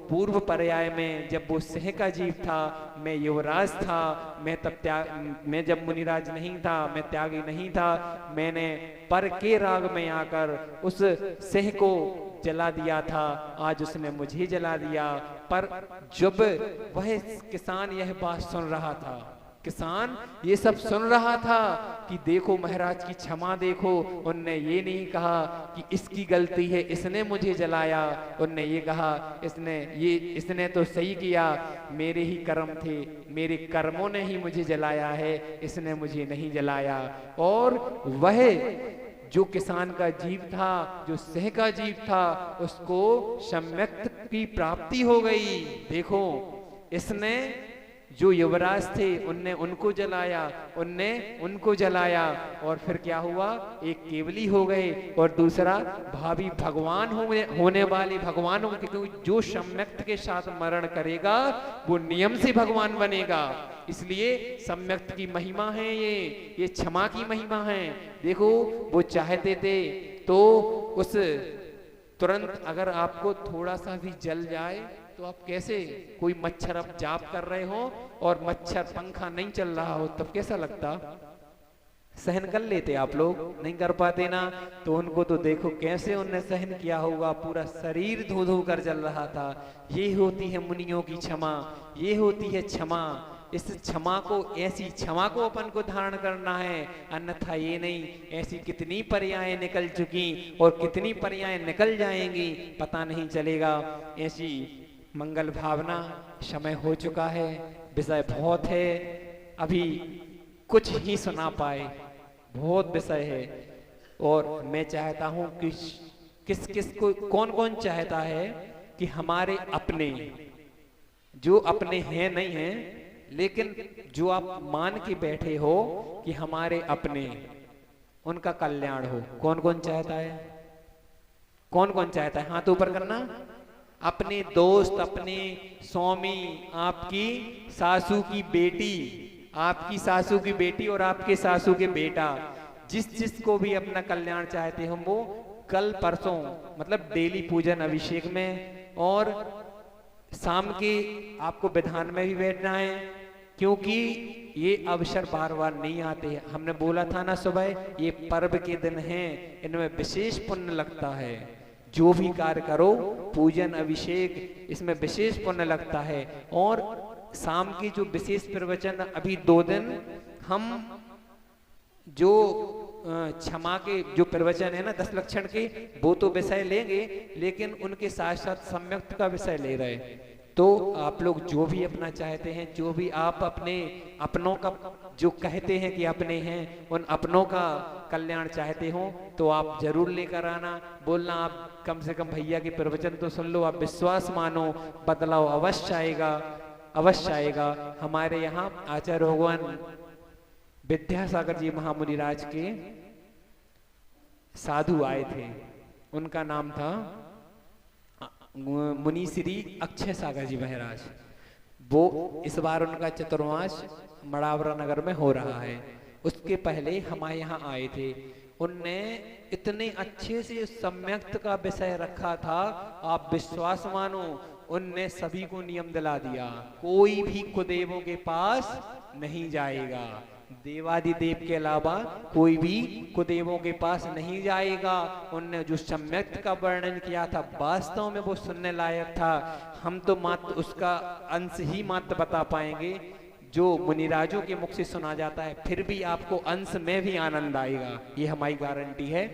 पूर्व पर्याय में, जब वो सिंह का जीव था, मैं युवराज था, मैं जब मुनिराज नहीं था, मैं त्यागी नहीं था, मैंने पर के राग में आकर उस सिंह को जला दिया था। आज उसने मुझे जला दिया। पर जब वह किसान यह बात सुन रहा था, किसान ये सब सुन रहा था कि देखो महाराज की क्षमा देखो, उनने ये नहीं कहा कि इसकी गलती है, इसने मुझे जलाया। उनने ये कहा इसने तो सही किया, मेरे ही कर्म थे, मेरे कर्मों ने ही मुझे जलाया है, इसने मुझे नहीं जलाया। और वह जो किसान का जीव था, जो सिंह का जीव था, उसको सम्यक्त की प्राप्ति हो गई। देखो, इसने जो युवराज थे उनने उनको जलाया, उनने उनको जलाया, और फिर क्या हुआ? एक केवली हो गए और दूसरा भावी भगवान होने वाले भगवान होंगे। क्योंकि जो सम्यक्त के साथ मरण करेगा वो नियम से भगवान बनेगा। इसलिए सम्यक्त की महिमा है, ये क्षमा की महिमा है। देखो, वो चाहते थे तो उस तुरंत अगर आपको थोड़ा सा भी जल जाए तो आप कैसे, कोई मच्छर आप जाप कर रहे हो और मच्छर पंखा नहीं चल रहा हो, तब कैसा लगता? सहन कर लेते आप लोग? नहीं कर पाते ना। तो उनको तो देखो कैसे उनने सहन किया होगा, पूरा शरीर धो धो कर जल रहा था। ये होती है मुनियों की क्षमा, ये होती है क्षमा। इस क्षमा को, ऐसी क्षमा को अपन को धारण करना है, अन्यथा ये नहीं। ऐसी कितनी पर्यायें निकल चुकी और कितनी पर्यायें निकल जाएंगी, पता नहीं चलेगा। ऐसी मंगल भावना, समय हो चुका है, विषय बहुत है, अभी कुछ ही सुना पाए, बहुत विषय है। और मैं चाहता हूं कि किस किस को, कौन कौन चाहता है कि हमारे अपने, जो अपने हैं नहीं हैं, लेकिन जो आप मान के बैठे हो कि हमारे अपने, उनका कल्याण हो। कौन कौन चाहता है? कौन कौन चाहता है? हाथ ऊपर करना। अपने दोस्त, अपने स्वामी, आपकी सासू की बेटी, आपकी सासू की बेटी और आपके सासू के बेटा, जिस को भी अपना कल्याण चाहते हो, वो कल परसों मतलब डेली पूजन अभिषेक में और शाम के आपको विधान में भी बैठना है, क्योंकि ये अवसर बार बार नहीं आते। हमने बोला था ना सुबह, ये पर्व के दिन हैं, इनमें विशेष पुण्य लगता है। जो भी कार्य करो, पूजन अभिषेक, इसमें विशेष पुण्य लगता है। और शाम की जो विशेष प्रवचन, अभी 2 दिन हम जो क्षमा के जो प्रवचन है ना 10 लक्षण के, वो तो विषय लेंगे, लेकिन उनके साथ साथ सम्यक्त का विषय ले रहे। तो आप लोग जो भी अपना चाहते हैं, जो भी आप अपने अपनों का जो कहते हैं कि अपने हैं, उन अपनों का कल्याण चाहते हो तो आप जरूर लेकर आना। बोलना आप कम से कम भैया के प्रवचन तो सुन लो, आप विश्वास मानो, बदलाव अवश्य आएगा, अवश्य आएगा। हमारे यहाँ आचार्य भगवान विद्यासागर जी महामुनिराज के साधु आए थे, उनका नाम था मुनि श्री अक्षय सागर जी महाराज। वो इस बार उनका चतुर्मास मड़ावरा नगर में हो रहा है। उसके पहले हमारे यहाँ आए थे, उनने इतने अच्छे से सम्यक्त का विषय रखा था, आप विश्वास मानो, उनने सभी को नियम दिला दिया, कोई भी कुदेवों के पास नहीं जाएगा, देवादिदेव के अलावा कोई भी कुदेवों के पास नहीं जाएगा। उनने जो सम्यक्त का वर्णन किया था, वास्तव में वो सुनने लायक था। हम तो मात्र उसका अंश ही मात्र बता पाएंगे जो मुनिराजों के मुख से सुना जाता है, फिर भी आपको अंश में भी आनंद आएगा, ये हमारी गारंटी है।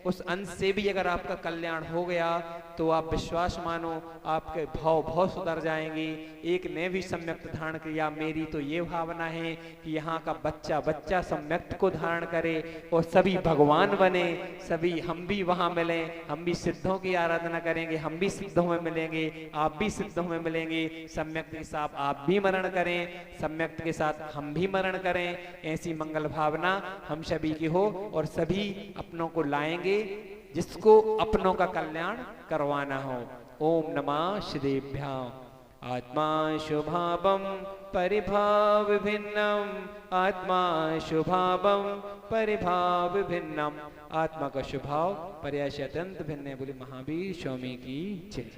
उस अंश से भी अगर आपका कल्याण हो गया तो आप विश्वास मानो, आपके भाव बहुत सुधर जाएंगे। एक ने भी सम्यक्त धारण किया, मेरी तो ये भावना है कि यहाँ का बच्चा बच्चा सम्यक्त को धारण करे और सभी भगवान बने, सभी हम भी वहाँ मिलें, हम भी सिद्धों की आराधना करेंगे, हम भी सिद्धों में मिलेंगे, आप भी सिद्धों में मिलेंगे, सम्यक्त के साथ आप भी मरण करें, सम्यक्त के साथ हम भी मरण करें। ऐसी मंगल भावना हम सभी की हो और सभी अपनों को लाएंगे जिसको अपनों का कल्याण करवाना हो। ओम नमः श्रीभ्याम। आत्मा शुभावम परिभाव भिन्नम, आत्मा शुभावम परिभाव भिन्नम। आत्मा का स्वभाव पर्याय से अत्यंत भिन्न है। बोले महावीर स्वामी की जय।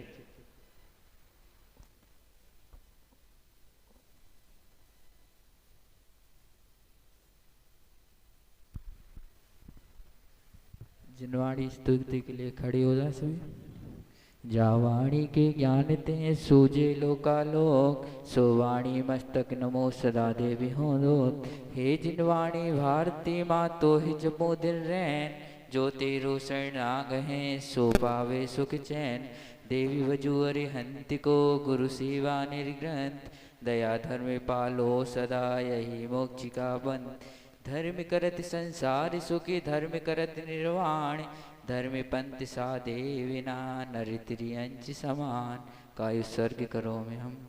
जिनवाणी स्तुति के लिए खड़े हो जाए सभी। जावाणी के ज्ञान ते सूझे लोकालोक, सोवाणी मस्तक नमो सदा देवी हो लोक। हे जिनवाणी भारती माँ तो ही जपो दिल रैन, जो तेरो शरणाग है सो पावे सुख चैन। देवी वजू अरिहंत को गुरु सेवा निर्ग्रंथ, दया धर्म पालो सदा यही मोक्ष का बंध। धर्म करत संसार सुखी धर्म करत निर्वाण, धर्म पंथ साधे विना नर त्रियंच समान। कायु स्वर्ग करो में हम